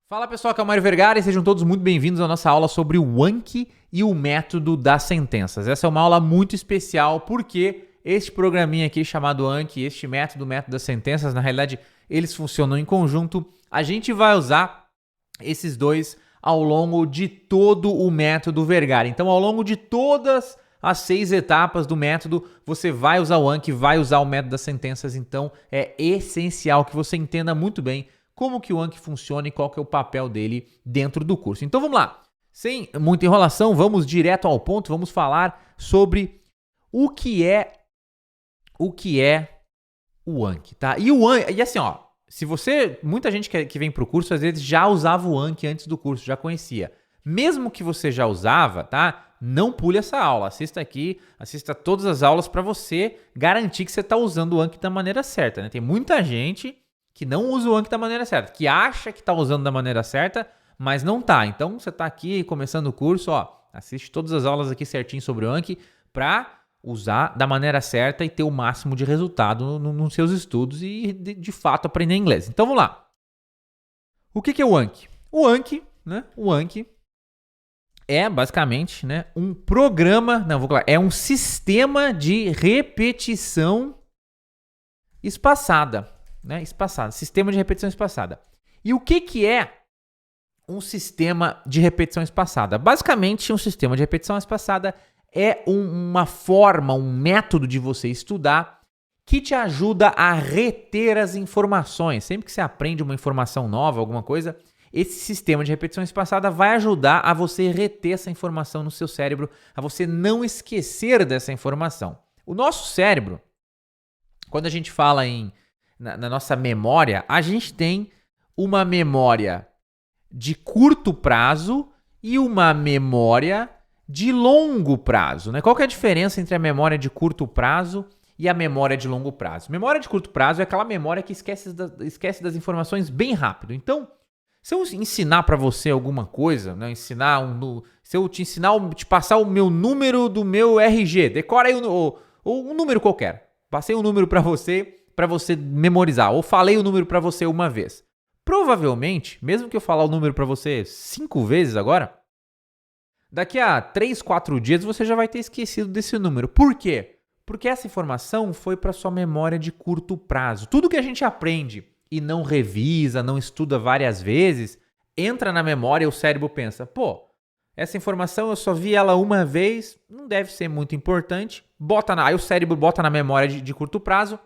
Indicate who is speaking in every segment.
Speaker 1: Fala pessoal, aqui é o Mário Vergara e sejam todos muito bem-vindos à nossa aula sobre o Anki e o método das sentenças. Essa é uma aula muito especial porque este programinha aqui chamado Anki, este método, o método das sentenças, na realidade eles funcionam em conjunto. A gente vai usar esses dois ao longo de todo o método Vergara. Então, ao longo de todas as 6 etapas do método, você vai usar o Anki, vai usar o método das sentenças. Então, é essencial que você entenda muito bem como que o Anki funciona e qual que é o papel dele dentro do curso. Então vamos lá, sem muita enrolação, vamos direto ao ponto, vamos falar sobre o que é o Anki, tá? E assim, ó, muita gente que vem pro curso às vezes já usava o Anki antes do curso, já conhecia. Mesmo que você já usava, tá? Não pule essa aula, assista aqui, assista todas as aulas para você garantir que você está usando o Anki da maneira certa, né? Tem muita gente que não usa o Anki da maneira certa, que acha que está usando da maneira certa, mas não tá. Então, você está aqui começando o curso, ó, assiste todas as aulas aqui certinho sobre o Anki para usar da maneira certa e ter o máximo de resultado nos seus estudos e, de fato, aprender inglês. Então, vamos lá. O que é o Anki? O Anki é, basicamente, né, um programa, é um sistema de repetição espaçada. Sistema de repetição espaçada. E o que é um sistema de repetição espaçada? Basicamente, um sistema de repetição espaçada é uma forma, um método de você estudar que te ajuda a reter as informações. Sempre que você aprende uma informação nova, alguma coisa, esse sistema de repetição espaçada vai ajudar a você reter essa informação no seu cérebro, a você não esquecer dessa informação. O nosso cérebro, quando a gente fala na nossa memória, a gente tem uma memória de curto prazo e uma memória de longo prazo, né? Qual que é a diferença entre a memória de curto prazo e a memória de longo prazo? Memória de curto prazo é aquela memória que esquece das informações bem rápido. Então, se eu ensinar para você alguma coisa, né? Se eu te passar o meu número do meu RG, decora aí um número qualquer. Passei um número para você memorizar, ou falei o número para você uma vez. Provavelmente, mesmo que eu falar o número para você 5 vezes agora, daqui a 3, 4 dias você já vai ter esquecido desse número. Por quê? Porque essa informação foi para sua memória de curto prazo. Tudo que a gente aprende e não revisa, não estuda várias vezes, entra na memória e o cérebro pensa, pô, essa informação eu só vi ela uma vez, não deve ser muito importante, aí o cérebro bota na memória de curto prazo,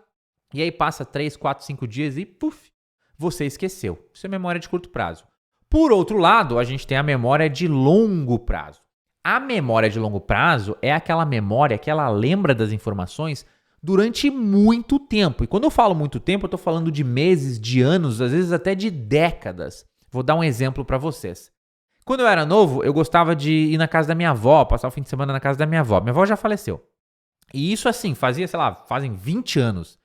Speaker 1: e aí passa 3, 4, 5 dias e, puf, você esqueceu. Isso é memória de curto prazo. Por outro lado, a gente tem a memória de longo prazo. A memória de longo prazo é aquela memória que ela lembra das informações durante muito tempo. E quando eu falo muito tempo, eu estou falando de meses, de anos, às vezes até de décadas. Vou dar um exemplo para vocês. Quando eu era novo, eu gostava de ir na casa da minha avó, passar o fim de semana na casa da minha avó. Minha avó já faleceu. E isso assim, fazem 20 anos.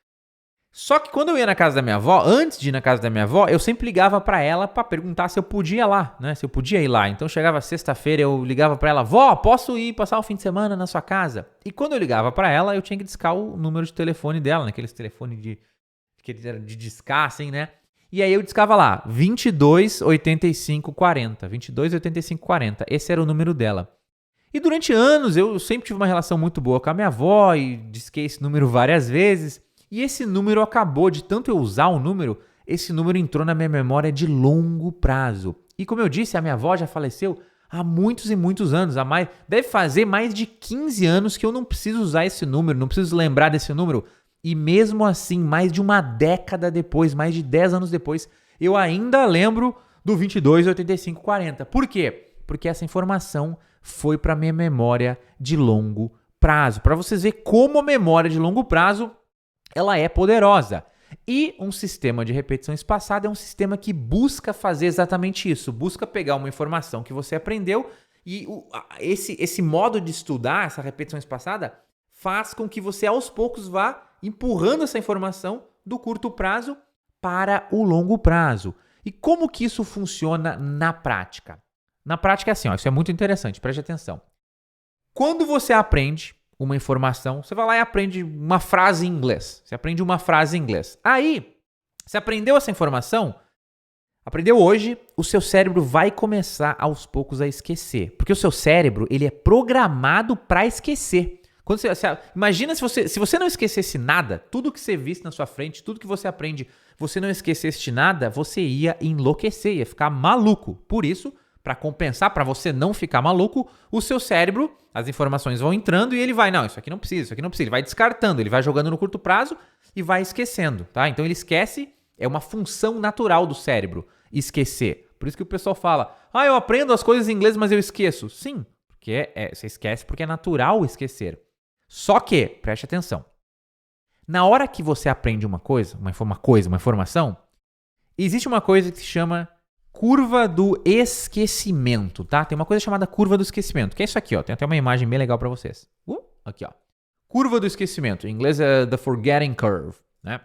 Speaker 1: Só que quando eu ia na casa da minha avó, antes de ir na casa da minha avó, eu sempre ligava pra ela pra perguntar se eu podia ir lá, né? Se eu podia ir lá. Então chegava sexta-feira, eu ligava pra ela, vó, posso ir passar o fim de semana na sua casa? E quando eu ligava pra ela, eu tinha que discar o número de telefone dela, naqueles telefones de discar, assim, né? E aí eu discava lá, 22 85 40, 22 85 40. Esse era o número dela. E durante anos eu sempre tive uma relação muito boa com a minha avó e disquei esse número várias vezes. E esse número acabou, de tanto eu usar o número, esse número entrou na minha memória de longo prazo. E como eu disse, a minha avó já faleceu há muitos e muitos anos. Deve fazer mais de 15 anos que eu não preciso usar esse número, não preciso lembrar desse número. E mesmo assim, mais de uma década depois, mais de 10 anos depois, eu ainda lembro do 22 85 40. Por quê? Porque essa informação foi para minha memória de longo prazo. Para vocês verem como a memória de longo prazo ela é poderosa. E um sistema de repetição espaçada é um sistema que busca fazer exatamente isso. Busca pegar uma informação que você aprendeu e esse modo de estudar, essa repetição espaçada, faz com que você aos poucos vá empurrando essa informação do curto prazo para o longo prazo. E como que isso funciona na prática? Na prática é assim, isso é muito interessante, preste atenção. Quando você aprende uma informação, você vai lá e aprende uma frase em inglês. Aí, você aprendeu essa informação, Aprendeu hoje, o seu cérebro vai começar aos poucos a esquecer. Porque o seu cérebro, ele é programado para esquecer. Imagina se você não esquecesse nada, tudo que você visse na sua frente, tudo que você aprende, você não esquecesse de nada, você ia enlouquecer, ia ficar maluco. Por isso, para compensar, para você não ficar maluco, o seu cérebro, as informações vão entrando e ele vai, não, isso aqui não precisa, ele vai descartando, ele vai jogando no curto prazo e vai esquecendo, tá? Então ele esquece, é uma função natural do cérebro esquecer. Por isso que o pessoal fala, eu aprendo as coisas em inglês, mas eu esqueço. Sim, porque você esquece porque é natural esquecer. Só que, preste atenção, na hora que você aprende uma informação, existe uma coisa que se chama curva do esquecimento, tá? Tem uma coisa chamada curva do esquecimento, que é isso aqui, ó. Tem até uma imagem bem legal para vocês. Aqui, ó. Curva do esquecimento. Em inglês é the forgetting curve, né?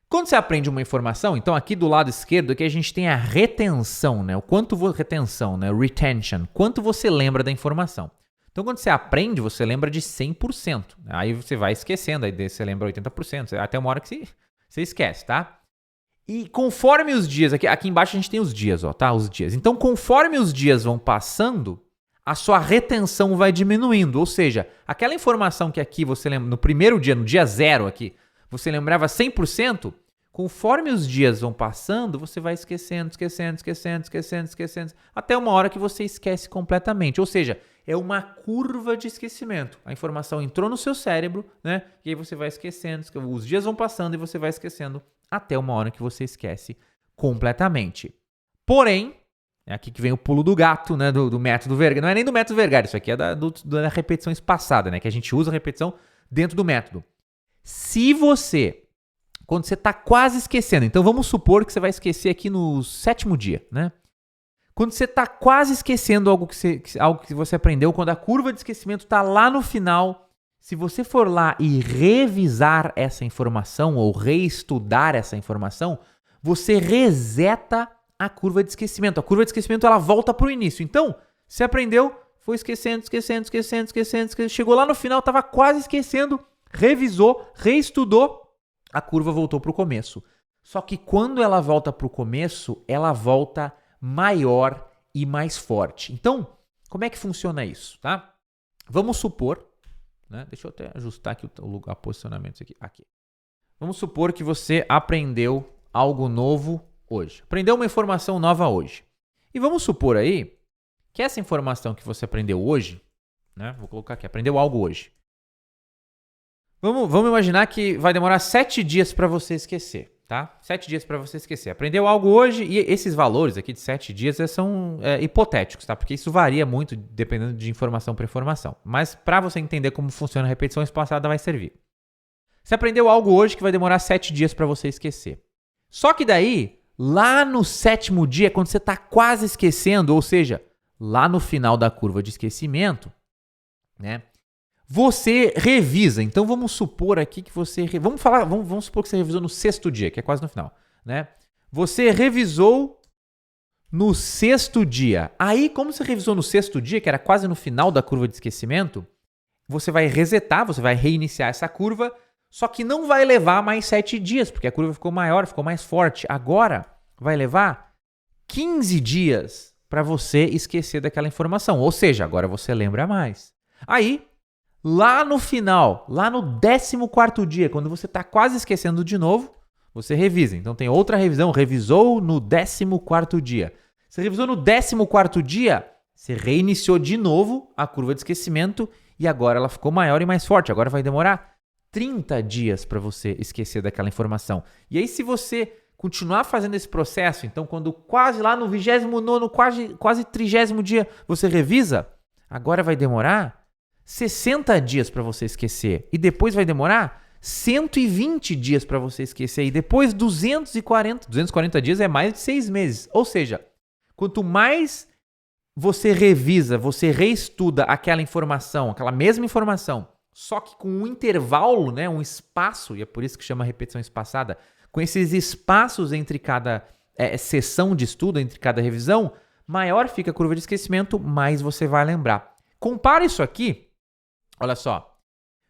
Speaker 1: Quando você aprende uma informação, então aqui do lado esquerdo aqui a gente tem a retenção, né? Retenção, né? Retention. Quanto você lembra da informação. Então quando você aprende, você lembra de 100%. Aí você vai esquecendo, aí você lembra 80%, até uma hora que você esquece, tá? E conforme os dias, aqui embaixo a gente tem os dias, ó, tá? Os dias. Então conforme os dias vão passando, a sua retenção vai diminuindo. Ou seja, aquela informação que aqui você lembra no primeiro dia, no dia 0 aqui, você lembrava 100%, conforme os dias vão passando, você vai esquecendo, até uma hora que você esquece completamente. Ou seja, é uma curva de esquecimento. A informação entrou no seu cérebro, né? E aí você vai esquecendo, os dias vão passando e você vai esquecendo até uma hora que você esquece completamente. Porém, é aqui que vem o pulo do gato, né? Do método Vergar. Não é nem do método Vergar, isso aqui é da repetição espaçada, né? Que a gente usa a repetição dentro do método. Quando você está quase esquecendo, então vamos supor que você vai esquecer aqui no 7º dia, né? Quando você está quase esquecendo algo que você aprendeu, quando a curva de esquecimento está lá no final, se você for lá e revisar essa informação ou reestudar essa informação, você reseta a curva de esquecimento. A curva de esquecimento ela volta para o início. Então, você aprendeu, foi esquecendo, chegou lá no final, estava quase esquecendo, revisou, reestudou, a curva voltou para o começo. Só que quando ela volta para o começo, ela volta maior e mais forte. Então, como é que funciona isso, tá? Vamos supor, né? Deixa eu até ajustar aqui o posicionamento aqui. Vamos supor que você aprendeu algo novo hoje. Aprendeu uma informação nova hoje. E vamos supor aí que essa informação que você aprendeu hoje, né? Vou colocar aqui, aprendeu algo hoje. Vamos imaginar que vai demorar 7 dias para você esquecer, tá? 7 dias para você esquecer. Aprendeu algo hoje e esses valores aqui de 7 dias são hipotéticos, tá? Porque isso varia muito dependendo de informação para informação. Mas para você entender como funciona a repetição espaçada vai servir. Você aprendeu algo hoje que vai demorar 7 dias para você esquecer. Só que daí, lá no 7º dia, quando você está quase esquecendo, ou seja, lá no final da curva de esquecimento, né? Você revisa. Então vamos supor aqui que você... Vamos supor que você revisou no 6º dia, que é quase no final, né? Você revisou no 6º dia. Aí, como você revisou no 6º dia, que era quase no final da curva de esquecimento, você vai resetar, você vai reiniciar essa curva, só que não vai levar mais 7 dias, porque a curva ficou maior, ficou mais forte. Agora vai levar 15 dias para você esquecer daquela informação. Ou seja, agora você lembra mais. Aí... lá no final, lá no 14º dia, quando você está quase esquecendo de novo, você revisa. Então tem outra revisão, revisou no 14º dia. Você revisou no 14º dia, você reiniciou de novo a curva de esquecimento e agora ela ficou maior e mais forte. Agora vai demorar 30 dias para você esquecer daquela informação. E aí se você continuar fazendo esse processo, então quando quase lá no 29º, quase 30º dia você revisa, agora vai demorar 60 dias para você esquecer. E depois vai demorar 120 dias para você esquecer. E depois 240 dias é mais de 6 meses. Ou seja, quanto mais você revisa, você reestuda aquela informação, aquela mesma informação, só que com um intervalo, né, um espaço, e é por isso que chama repetição espaçada, com esses espaços entre cada sessão de estudo, entre cada revisão, maior fica a curva de esquecimento, mais você vai lembrar. Compara isso aqui. Olha só,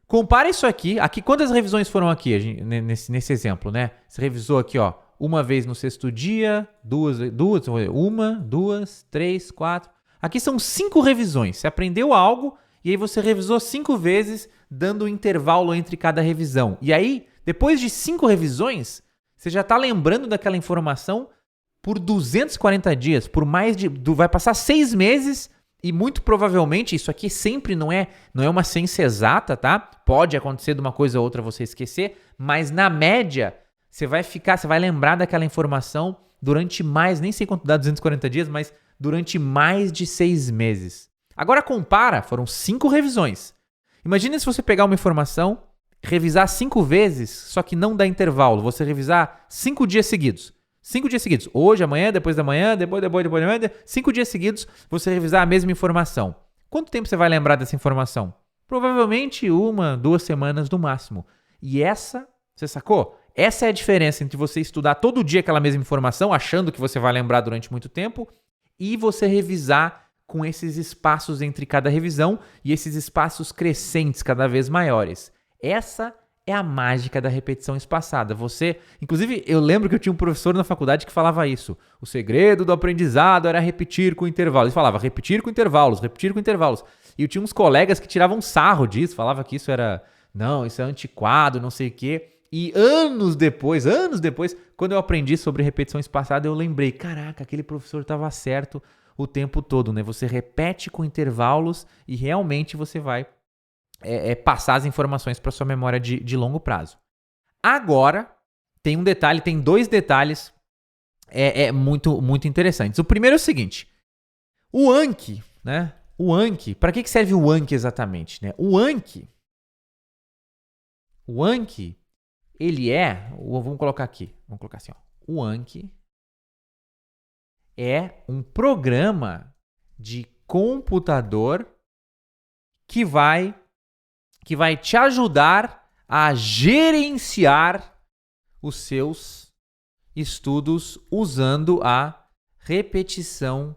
Speaker 1: compara isso aqui quantas revisões foram aqui nesse exemplo, né? Você revisou aqui, ó, uma vez no sexto dia, uma, duas, três, quatro. Aqui são 5 revisões. Você aprendeu algo e aí você revisou 5 vezes, dando um intervalo entre cada revisão. E aí, depois de 5 revisões, você já está lembrando daquela informação por 240 dias, vai passar 6 meses e muito provavelmente, isso aqui sempre não é uma ciência exata, tá? Pode acontecer de uma coisa ou outra você esquecer, mas na média, você vai lembrar daquela informação durante mais, nem sei quanto dá 240 dias, mas durante mais de 6 meses. Agora compara, foram 5 revisões. Imagina se você pegar uma informação, revisar 5 vezes, só que não dá intervalo, você revisar 5 dias seguidos. 5 dias seguidos. Hoje, amanhã, depois da manhã, depois da manhã. 5 dias seguidos, você revisar a mesma informação. Quanto tempo você vai lembrar dessa informação? Provavelmente 1, 2 semanas no máximo. E você sacou? Essa é a diferença entre você estudar todo dia aquela mesma informação, achando que você vai lembrar durante muito tempo, e você revisar com esses espaços entre cada revisão e esses espaços crescentes cada vez maiores. Essa é a mágica da repetição espaçada. Inclusive, eu lembro que eu tinha um professor na faculdade que falava isso. O segredo do aprendizado era repetir com intervalos. Ele falava repetir com intervalos, repetir com intervalos. E eu tinha uns colegas que tiravam sarro disso, falava que isso isso é antiquado, não sei o quê. E anos depois, quando eu aprendi sobre repetição espaçada, eu lembrei, caraca, aquele professor estava certo o tempo todo, né? Você repete com intervalos e realmente você vai passar as informações para sua memória de longo prazo. Agora, tem 2 detalhes muito, muito interessantes. O primeiro é o seguinte, o Anki, né? O Anki, para que serve o Anki exatamente? Né? O Anki, ele vamos colocar assim, ó. O Anki é um programa de computador que vai te ajudar a gerenciar os seus estudos usando a repetição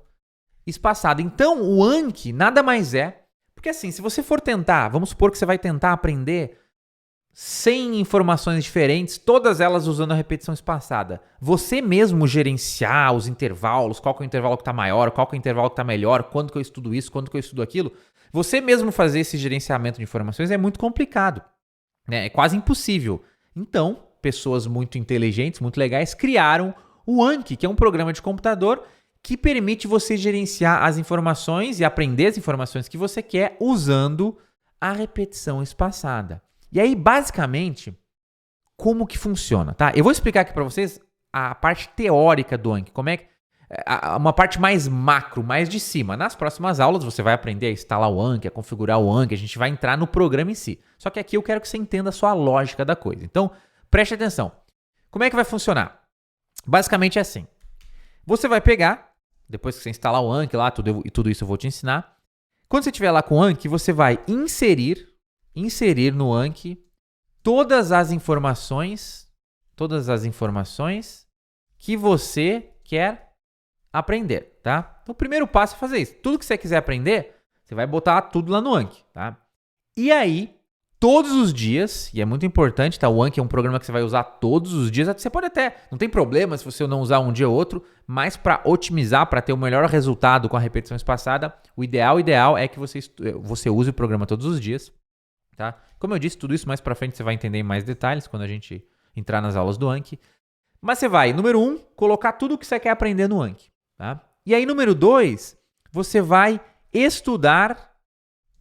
Speaker 1: espaçada. Então, o Anki nada mais porque assim, se você for tentar, vamos supor que você vai tentar aprender 100 informações diferentes, todas elas usando a repetição espaçada. Você mesmo gerenciar os intervalos, qual que é o intervalo que está maior, qual que é o intervalo que está melhor, quando que eu estudo isso, quando que eu estudo aquilo. Você mesmo fazer esse gerenciamento de informações é muito complicado, né? É quase impossível. Então, pessoas muito inteligentes, muito legais, criaram o Anki, que é um programa de computador que permite você gerenciar as informações e aprender as informações que você quer usando a repetição espaçada. E aí, basicamente, como que funciona, tá? Eu vou explicar aqui para vocês a parte teórica do Anki, uma parte mais macro, mais de cima. Nas próximas aulas você vai aprender a instalar o Anki, a configurar o Anki, a gente vai entrar no programa em si. Só que aqui eu quero que você entenda só a lógica da coisa. Então, preste atenção. Como é que vai funcionar? Basicamente é assim. Você vai pegar, depois que você instalar o Anki lá, tudo isso eu vou te ensinar. Quando você estiver lá com o Anki, você vai inserir no Anki todas as informações que você quer aprender, tá? Então, o primeiro passo é fazer isso. Tudo que você quiser aprender, você vai botar tudo lá no Anki, tá? E aí, todos os dias, e é muito importante, tá? O Anki é um programa que você vai usar todos os dias. Você pode não tem problema se você não usar um dia ou outro, mas para otimizar, para ter o melhor resultado com a repetição espaçada, o ideal é que você use o programa todos os dias, tá? Como eu disse, tudo isso mais para frente você vai entender em mais detalhes quando a gente entrar nas aulas do Anki. Mas você vai, número 1, colocar tudo o que você quer aprender no Anki, tá? E aí, número 2, você vai estudar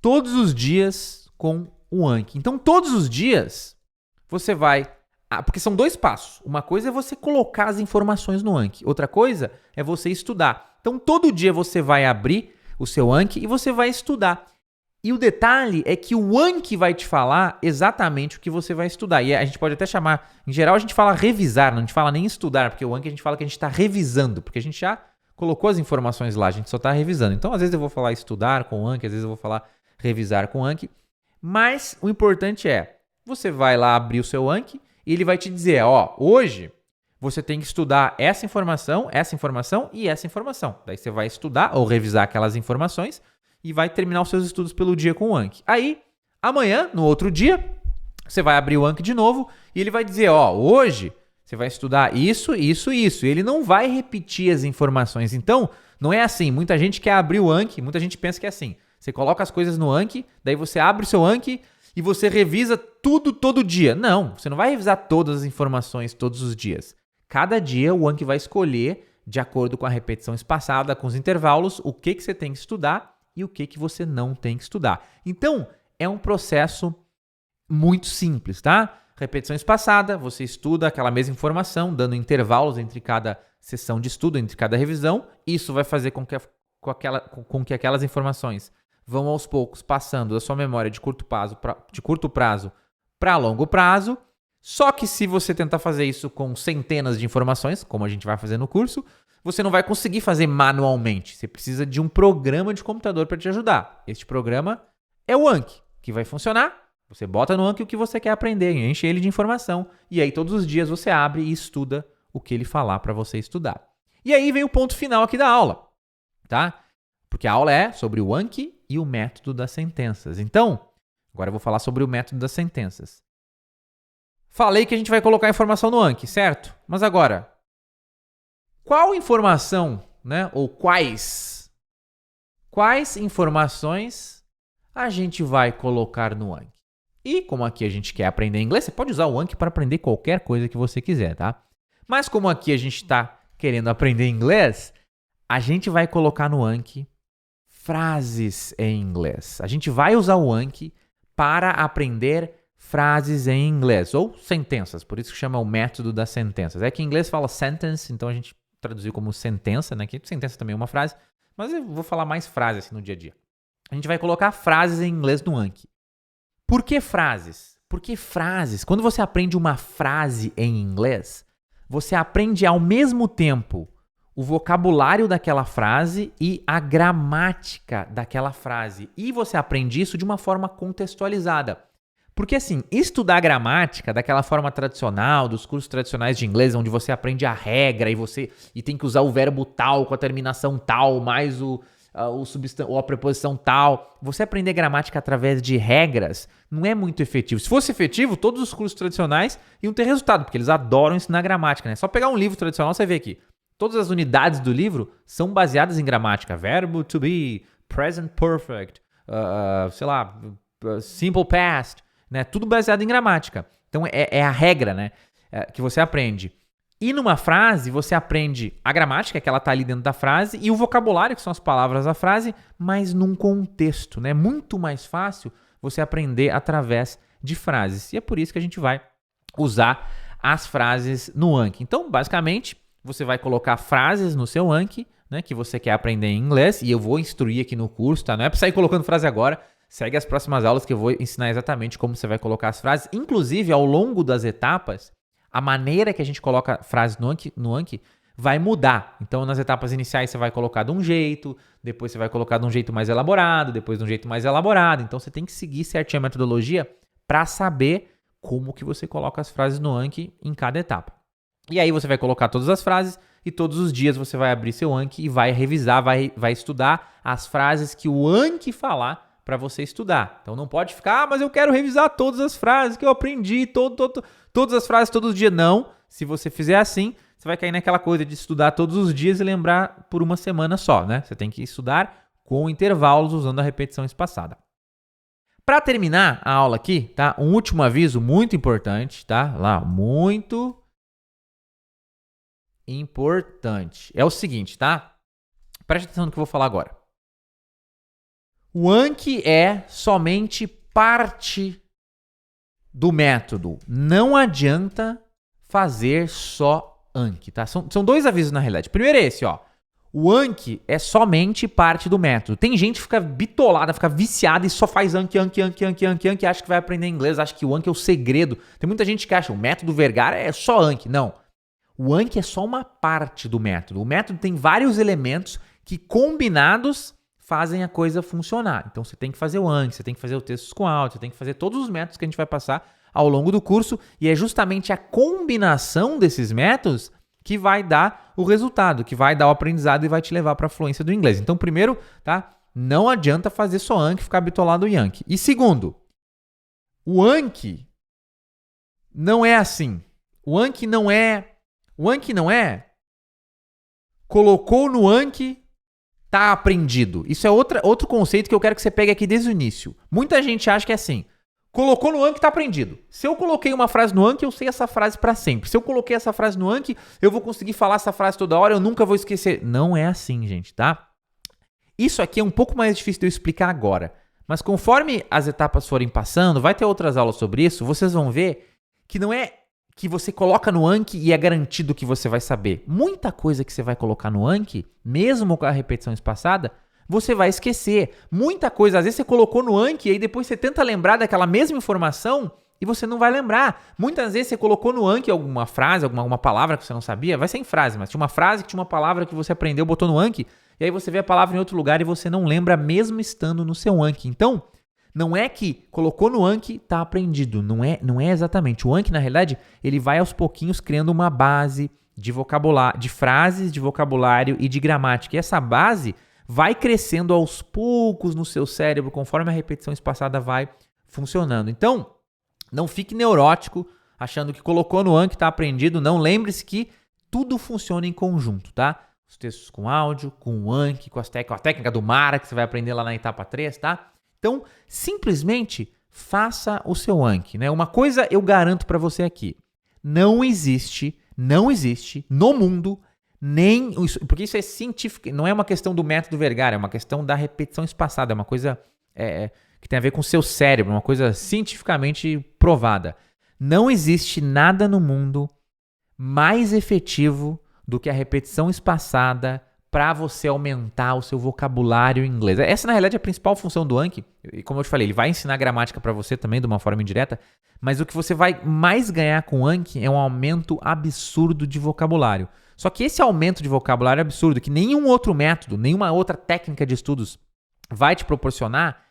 Speaker 1: todos os dias com o Anki. Então, todos os dias, você vai... porque são 2 passos. Uma coisa é você colocar as informações no Anki. Outra coisa é você estudar. Então, todo dia você vai abrir o seu Anki e você vai estudar. E o detalhe é que o Anki vai te falar exatamente o que você vai estudar. E a gente pode até chamar... Em geral, a gente fala revisar, não a gente fala nem estudar, porque o Anki a gente fala que a gente está revisando, porque a gente já colocou as informações lá, a gente só está revisando. Então, às vezes eu vou falar estudar com o Anki, às vezes eu vou falar revisar com o Anki. Mas o importante você vai lá abrir o seu Anki e ele vai te dizer, hoje você tem que estudar essa informação e essa informação. Daí você vai estudar ou revisar aquelas informações e vai terminar os seus estudos pelo dia com o Anki. Aí, amanhã, no outro dia, você vai abrir o Anki de novo e ele vai dizer, hoje você vai estudar isso, isso e isso. Ele não vai repetir as informações. Então, não é assim. Muita gente quer abrir o Anki, muita gente pensa que é assim. Você coloca as coisas no Anki, daí você abre o seu Anki e você revisa tudo todo dia. Não, você não vai revisar todas as informações todos os dias. Cada dia o Anki vai escolher, de acordo com a repetição espaçada, com os intervalos, o que você tem que estudar e o que você não tem que estudar. Então, é um processo muito simples, tá? Repetição espaçada, você estuda aquela mesma informação, dando intervalos entre cada sessão de estudo, entre cada revisão. Isso vai fazer com que aquelas informações vão aos poucos passando da sua memória de curto prazo para longo prazo. Só que se você tentar fazer isso com centenas de informações, como a gente vai fazer no curso, você não vai conseguir fazer manualmente. Você precisa de um programa de computador para te ajudar. Este programa é o Anki, que vai funcionar. Você bota no Anki o que você quer aprender, enche ele de informação, e aí todos os dias você abre e estuda o que ele falar para você estudar. E aí vem o ponto final aqui da aula, tá? Porque a aula é sobre o Anki e o método das sentenças. Então, agora eu vou falar sobre o método das sentenças. Falei que a gente vai colocar informação no Anki, certo? Mas agora, qual informação, né? Ou quais informações a gente vai colocar no Anki? E como aqui a gente quer aprender inglês, você pode usar o Anki para aprender qualquer coisa que você quiser, tá? Mas como aqui a gente está querendo aprender inglês, a gente vai colocar no Anki frases em inglês. A gente vai usar o Anki para aprender frases em inglês, ou sentenças, por isso que chama o método das sentenças. É que em inglês fala sentence, então a gente traduziu como sentença, né? Que sentença também é uma frase, mas eu vou falar mais frases assim no dia a dia. A gente vai colocar frases em inglês no Anki. Por que frases? Porque frases, quando você aprende uma frase em inglês, você aprende ao mesmo tempo o vocabulário daquela frase e a gramática daquela frase. E você aprende isso de uma forma contextualizada. Porque assim, estudar gramática daquela forma tradicional, dos cursos tradicionais de inglês, onde você aprende a regra e tem que usar o verbo tal com a terminação tal, mais ou a preposição tal. Você aprender gramática através de regras não é muito efetivo. Se fosse efetivo, todos os cursos tradicionais iam ter resultado, porque eles adoram ensinar gramática, né? Só pegar um livro tradicional, você vê aqui. Todas as unidades do livro são baseadas em gramática. Verbo to be, present perfect, simple past, né? Tudo baseado em gramática. Então é a regra, né? Que você aprende. E numa frase, você aprende a gramática, que ela está ali dentro da frase, e o vocabulário, que são as palavras da frase, mas num contexto, né? Muito mais fácil você aprender através de frases. E é por isso que a gente vai usar as frases no Anki. Então, basicamente, você vai colocar frases no seu Anki, né, que você quer aprender em inglês, e eu vou instruir aqui no curso, tá? Não é para sair colocando frase agora, segue as próximas aulas que eu vou ensinar exatamente como você vai colocar as frases. Inclusive, ao longo das etapas, a maneira que a gente coloca frases no Anki vai mudar. Então, nas etapas iniciais, você vai colocar de um jeito, depois você vai colocar de um jeito mais elaborado, depois de um jeito mais elaborado. Então, você tem que seguir certinho a metodologia para saber como que você coloca as frases no Anki em cada etapa. E aí, você vai colocar todas as frases e todos os dias você vai abrir seu Anki e vai revisar, vai estudar as frases que o Anki falar para você estudar. Então, não pode ficar, mas eu quero revisar todas as frases que eu aprendi, todas as frases todos os dias. Não, se você fizer assim, você vai cair naquela coisa de estudar todos os dias e lembrar por uma semana só, né? Você tem que estudar com intervalos usando a repetição espaçada. Para terminar a aula aqui, tá? Um último aviso muito importante, tá? Muito importante. É o seguinte, tá? Preste atenção no que eu vou falar agora. O Anki é somente parte do método. Não adianta fazer só Anki, tá? São dois avisos na realidade. Primeiro é esse, ó. O Anki é somente parte do método. Tem gente que fica bitolada, fica viciada e só faz Anki, acha que vai aprender inglês, acha que o Anki é o segredo. Tem muita gente que acha que o método Vergara é só Anki. Não. O Anki é só uma parte do método. O método tem vários elementos que, combinados, fazem a coisa funcionar. Então, você tem que fazer o Anki, você tem que fazer o textos com áudio, você tem que fazer todos os métodos que a gente vai passar ao longo do curso. E é justamente a combinação desses métodos que vai dar o resultado, que vai dar o aprendizado e vai te levar para a fluência do inglês. Então, primeiro, tá? Não adianta fazer só Anki, ficar bitolado em Anki. E segundo, o Anki não é assim. O Anki não é... O Anki não é... Colocou no Anki, tá aprendido. Isso é outro conceito que eu quero que você pegue aqui desde o início. Muita gente acha que é assim. Colocou no Anki, tá aprendido. Se eu coloquei uma frase no Anki, eu sei essa frase pra sempre. Se eu coloquei essa frase no Anki, eu vou conseguir falar essa frase toda hora, eu nunca vou esquecer. Não é assim, gente, tá? Isso aqui é um pouco mais difícil de eu explicar agora. Mas conforme as etapas forem passando, vai ter outras aulas sobre isso, vocês vão ver que não é que você coloca no Anki e é garantido que você vai saber. Muita coisa que você vai colocar no Anki, mesmo com a repetição espaçada, você vai esquecer. Muita coisa, às vezes você colocou no Anki e aí depois você tenta lembrar daquela mesma informação e você não vai lembrar. Muitas vezes você colocou no Anki alguma frase, alguma palavra que você não sabia, vai ser em frase, mas tinha uma frase que tinha uma palavra que você aprendeu, botou no Anki, e aí você vê a palavra em outro lugar e você não lembra mesmo estando no seu Anki. Então, não é que colocou no Anki, tá aprendido. Não é exatamente. O Anki, na realidade, ele vai aos pouquinhos criando uma base de vocabulário, de frases, de vocabulário e de gramática. E essa base vai crescendo aos poucos no seu cérebro, conforme a repetição espaçada vai funcionando. Então, não fique neurótico, achando que colocou no Anki, tá aprendido. Não, lembre-se que tudo funciona em conjunto, tá? Os textos com áudio, com o Anki, com a técnica do Mara, que você vai aprender lá na etapa 3, tá? Então, simplesmente faça o seu Anki, né? Uma coisa eu garanto para você aqui. Não existe no mundo porque isso é científico, não é uma questão do método Vergara, é uma questão da repetição espaçada, é uma coisa que tem a ver com o seu cérebro, uma coisa cientificamente provada. Não existe nada no mundo mais efetivo do que a repetição espaçada para você aumentar o seu vocabulário em inglês. Essa, na realidade, é a principal função do Anki. E como eu te falei, ele vai ensinar gramática para você também de uma forma indireta, mas o que você vai mais ganhar com o Anki é um aumento absurdo de vocabulário. Só que esse aumento de vocabulário absurdo, que nenhum outro método, nenhuma outra técnica de estudos vai te proporcionar,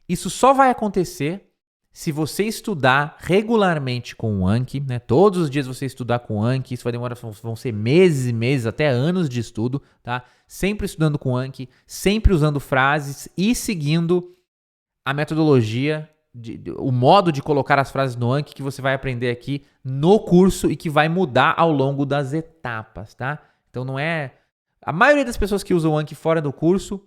Speaker 1: isso só vai acontecer se você estudar regularmente com o Anki, né? Todos os dias você estudar com o Anki, isso vai demorar, vão ser meses e meses, até anos de estudo, tá? Sempre estudando com o Anki, sempre usando frases e seguindo a metodologia, o modo de colocar as frases no Anki que você vai aprender aqui no curso e que vai mudar ao longo das etapas, tá? Então não é... A maioria das pessoas que usam o Anki fora do curso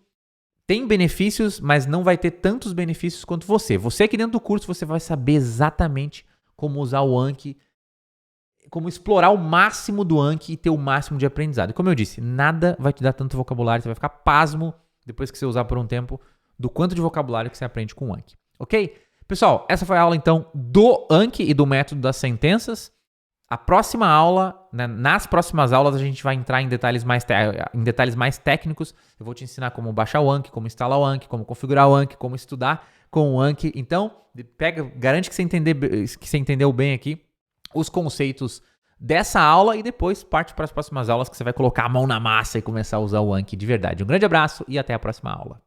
Speaker 1: tem benefícios, mas não vai ter tantos benefícios quanto você. Você aqui dentro do curso, você vai saber exatamente como usar o Anki, como explorar o máximo do Anki e ter o máximo de aprendizado. E como eu disse, nada vai te dar tanto vocabulário, você vai ficar pasmo depois que você usar por um tempo do quanto de vocabulário que você aprende com o Anki. Ok? Pessoal, essa foi a aula então do Anki e do método das sentenças. A próxima aula, né, nas próximas aulas a gente vai entrar em detalhes mais técnicos. Eu vou te ensinar como baixar o Anki, como instalar o Anki, como configurar o Anki, como estudar com o Anki. Então, garante que você entendeu bem aqui os conceitos dessa aula e depois parte para as próximas aulas que você vai colocar a mão na massa e começar a usar o Anki de verdade. Um grande abraço e até a próxima aula.